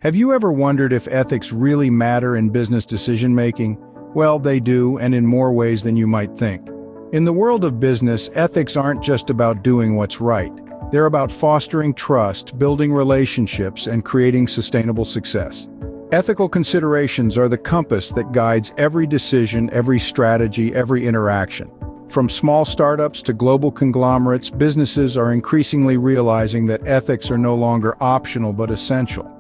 Have you ever wondered if ethics really matter in business decision-making? Well, they do, and in more ways than you might think. In the world of business, ethics aren't just about doing what's right. They're about fostering trust, building relationships, and creating sustainable success. Ethical considerations are the compass that guides every decision, every strategy, every interaction. From small startups to global conglomerates, businesses are increasingly realizing that ethics are no longer optional but essential.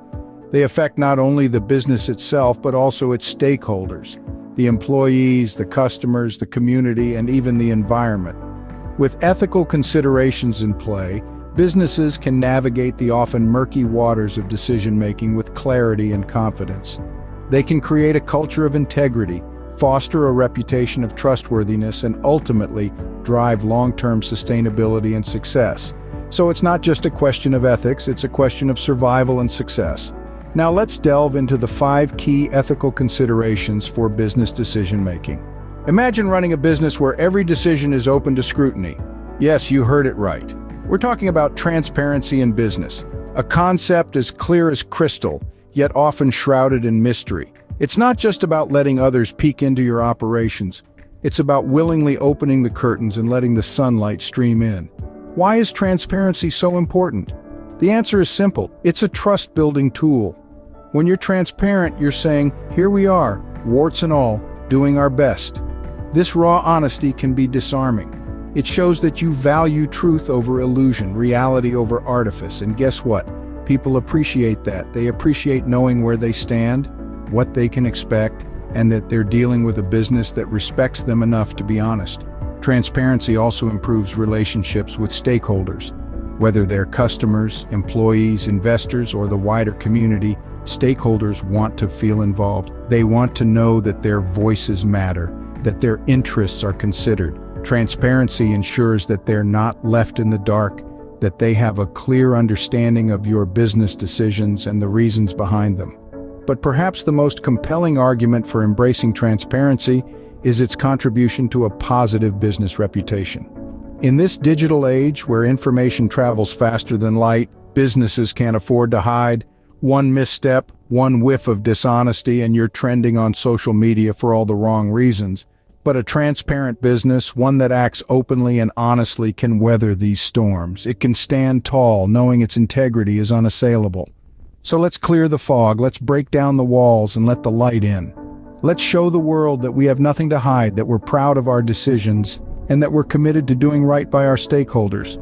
They affect not only the business itself but also its stakeholders, the employees, the customers, the community, and even the environment. With ethical considerations in play, businesses can navigate the often murky waters of decision-making with clarity and confidence. They can create a culture of integrity, foster a reputation of trustworthiness, and ultimately drive long-term sustainability and success. So it's not just a question of ethics, it's a question of survival and success. Now let's delve into the 5 key ethical considerations for business decision-making. Imagine running a business where every decision is open to scrutiny. Yes, you heard it right. We're talking about transparency in business, a concept as clear as crystal, yet often shrouded in mystery. It's not just about letting others peek into your operations. It's about willingly opening the curtains and letting the sunlight stream in. Why is transparency so important? The answer is simple. It's a trust-building tool. When you're transparent, you're saying, here we are, warts and all, doing our best. This raw honesty can be disarming. It shows that you value truth over illusion, reality over artifice, and guess what? People appreciate that. They appreciate knowing where they stand, what they can expect, and that they're dealing with a business that respects them enough to be honest. Transparency also improves relationships with stakeholders. Whether they're customers, employees, investors, or the wider community, stakeholders want to feel involved. They want to know that their voices matter, that their interests are considered. Transparency ensures that they're not left in the dark, that they have a clear understanding of your business decisions and the reasons behind them. But perhaps the most compelling argument for embracing transparency is its contribution to a positive business reputation. In this digital age where information travels faster than light, businesses can't afford to hide. One misstep, one whiff of dishonesty, and you're trending on social media for all the wrong reasons. But a transparent business, one that acts openly and honestly, can weather these storms. It can stand tall, knowing its integrity is unassailable. So let's clear the fog, let's break down the walls and let the light in. Let's show the world that we have nothing to hide, that we're proud of our decisions, and that we're committed to doing right by our stakeholders.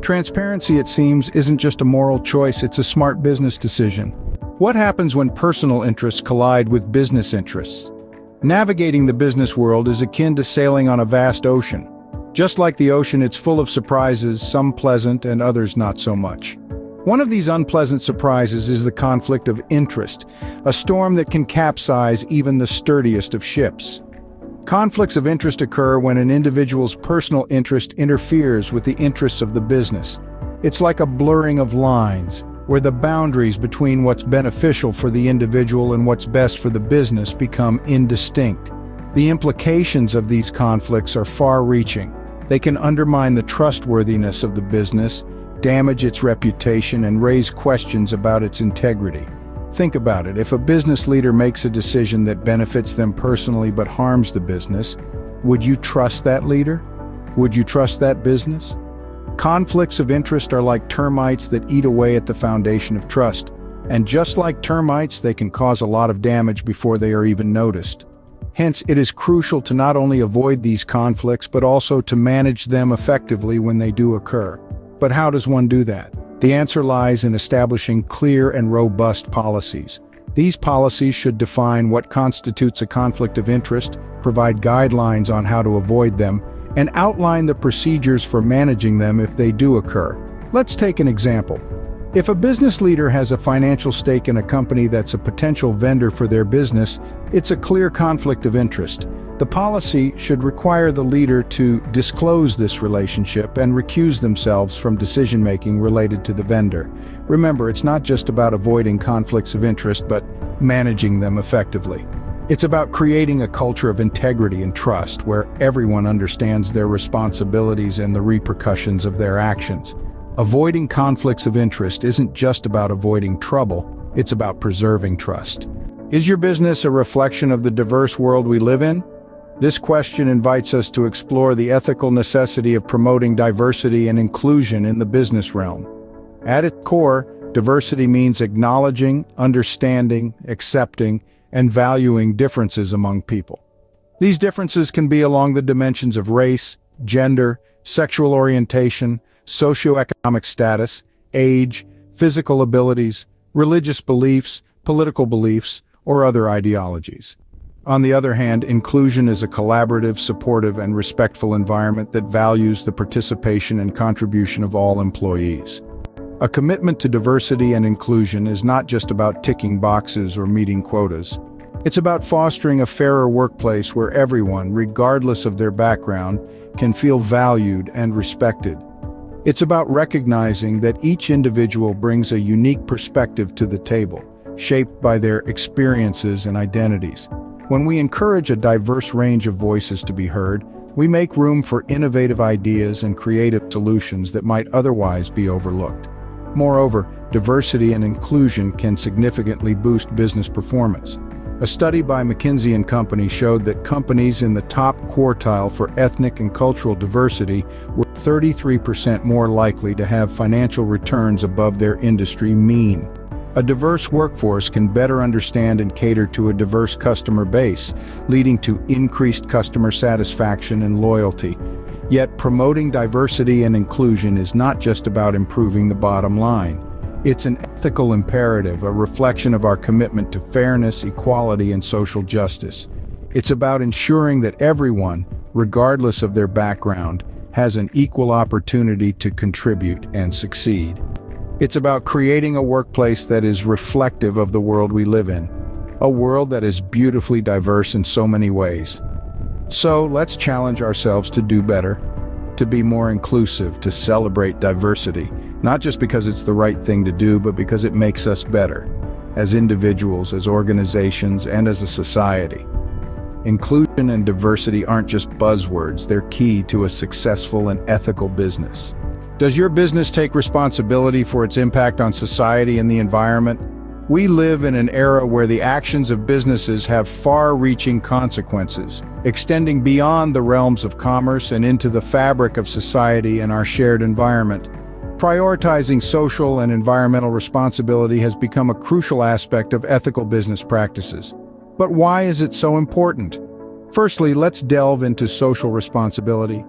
Transparency, it seems, isn't just a moral choice, it's a smart business decision. What happens when personal interests collide with business interests? Navigating the business world is akin to sailing on a vast ocean. Just like the ocean, it's full of surprises, some pleasant and others not so much. One of these unpleasant surprises is the conflict of interest, a storm that can capsize even the sturdiest of ships. Conflicts of interest occur when an individual's personal interest interferes with the interests of the business. It's like a blurring of lines, where the boundaries between what's beneficial for the individual and what's best for the business become indistinct. The implications of these conflicts are far-reaching. They can undermine the trustworthiness of the business, damage its reputation, and raise questions about its integrity. Think about it. If a business leader makes a decision that benefits them personally but harms the business, would you trust that leader? Would you trust that business? Conflicts of interest are like termites that eat away at the foundation of trust. And just like termites, they can cause a lot of damage before they are even noticed. Hence, it is crucial to not only avoid these conflicts, but also to manage them effectively when they do occur. But how does one do that? The answer lies in establishing clear and robust policies. These policies should define what constitutes a conflict of interest, provide guidelines on how to avoid them, and outline the procedures for managing them if they do occur. Let's take an example. If a business leader has a financial stake in a company that's a potential vendor for their business, it's a clear conflict of interest. The policy should require the leader to disclose this relationship and recuse themselves from decision-making related to the vendor. Remember, it's not just about avoiding conflicts of interest, but managing them effectively. It's about creating a culture of integrity and trust where everyone understands their responsibilities and the repercussions of their actions. Avoiding conflicts of interest isn't just about avoiding trouble, It's about preserving trust. Is your business a reflection of the diverse world we live in? This question invites us to explore the ethical necessity of promoting diversity and inclusion in the business realm. At its core, diversity means acknowledging, understanding, accepting, and valuing differences among people. These differences can be along the dimensions of race, gender, sexual orientation, socioeconomic status, age, physical abilities, religious beliefs, political beliefs, or other ideologies. On the other hand, inclusion is a collaborative, supportive, and respectful environment that values the participation and contribution of all employees. A commitment to diversity and inclusion is not just about ticking boxes or meeting quotas. It's about fostering a fairer workplace where everyone, regardless of their background, can feel valued and respected. It's about recognizing that each individual brings a unique perspective to the table, shaped by their experiences and identities. When we encourage a diverse range of voices to be heard, we make room for innovative ideas and creative solutions that might otherwise be overlooked. Moreover, diversity and inclusion can significantly boost business performance. A study by McKinsey & Company showed that companies in the top quartile for ethnic and cultural diversity were 33% more likely to have financial returns above their industry mean. A diverse workforce can better understand and cater to a diverse customer base, leading to increased customer satisfaction and loyalty. Yet promoting diversity and inclusion is not just about improving the bottom line. It's an ethical imperative, a reflection of our commitment to fairness, equality, and social justice. It's about ensuring that everyone, regardless of their background, has an equal opportunity to contribute and succeed. It's about creating a workplace that is reflective of the world we live in, a world that is beautifully diverse in so many ways. So let's challenge ourselves to do better, to be more inclusive, to celebrate diversity, not just because it's the right thing to do, but because it makes us better, as individuals, as organizations, and as a society. Inclusion and diversity aren't just buzzwords, they're key to a successful and ethical business. Does your business take responsibility for its impact on society and the environment? We live in an era where the actions of businesses have far-reaching consequences, extending beyond the realms of commerce and into the fabric of society and our shared environment. Prioritizing social and environmental responsibility has become a crucial aspect of ethical business practices. But why is it so important? Firstly, let's delve into social responsibility.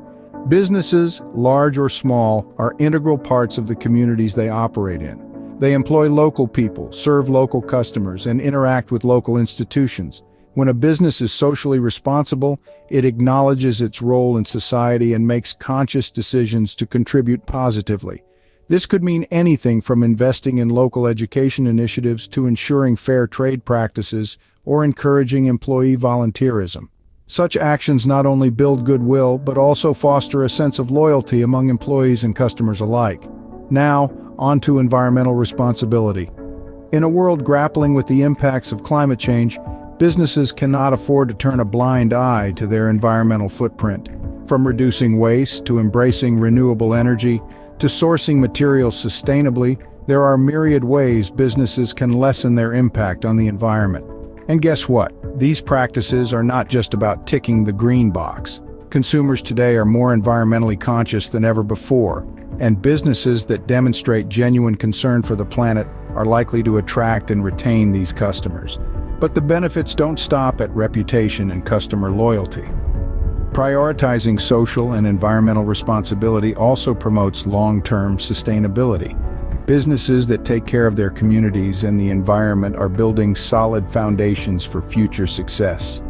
Businesses, large or small, are integral parts of the communities they operate in. They employ local people, serve local customers, and interact with local institutions. When a business is socially responsible, it acknowledges its role in society and makes conscious decisions to contribute positively. This could mean anything from investing in local education initiatives to ensuring fair trade practices or encouraging employee volunteerism. Such actions not only build goodwill, but also foster a sense of loyalty among employees and customers alike. Now, on to environmental responsibility. In a world grappling with the impacts of climate change, businesses cannot afford to turn a blind eye to their environmental footprint. From reducing waste to embracing renewable energy to sourcing materials sustainably, there are myriad ways businesses can lessen their impact on the environment. And guess what? These practices are not just about ticking the green box. Consumers today are more environmentally conscious than ever before, and businesses that demonstrate genuine concern for the planet are likely to attract and retain these customers. But the benefits don't stop at reputation and customer loyalty. Prioritizing social and environmental responsibility also promotes long-term sustainability. Businesses that take care of their communities and the environment are building solid foundations for future success.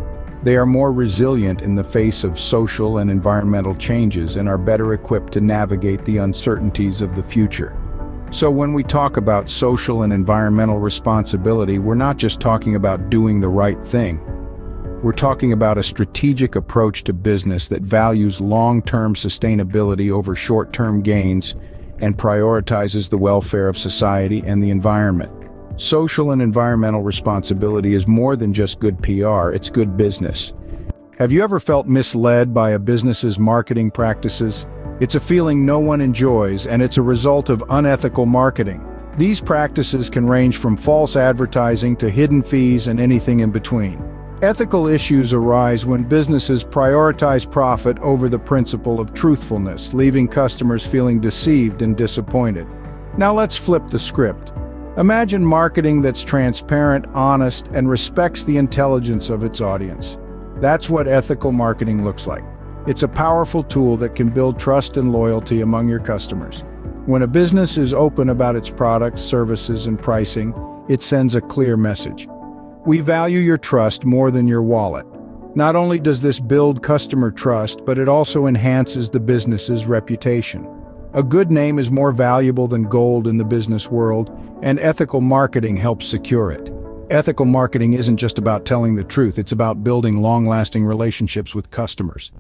They are more resilient in the face of social and environmental changes and are better equipped to navigate the uncertainties of the future. So when we talk about social and environmental responsibility, we're not just talking about doing the right thing. We're talking about a strategic approach to business that values long-term sustainability over short-term gains and prioritizes the welfare of society and the environment. Social and environmental responsibility is more than just good PR, it's good business. Have you ever felt misled by a business's marketing practices? It's a feeling no one enjoys, and it's a result of unethical marketing. These practices can range from false advertising to hidden fees and anything in between. Ethical issues arise when businesses prioritize profit over the principle of truthfulness, leaving customers feeling deceived and disappointed. Now let's flip the script. Imagine marketing that's transparent, honest, and respects the intelligence of its audience. That's what ethical marketing looks like. It's a powerful tool that can build trust and loyalty among your customers. When a business is open about its products, services, and pricing, it sends a clear message. We value your trust more than your wallet. Not only does this build customer trust, but it also enhances the business's reputation. A good name is more valuable than gold in the business world, and ethical marketing helps secure it. Ethical marketing isn't just about telling the truth, it's about building long-lasting relationships with customers.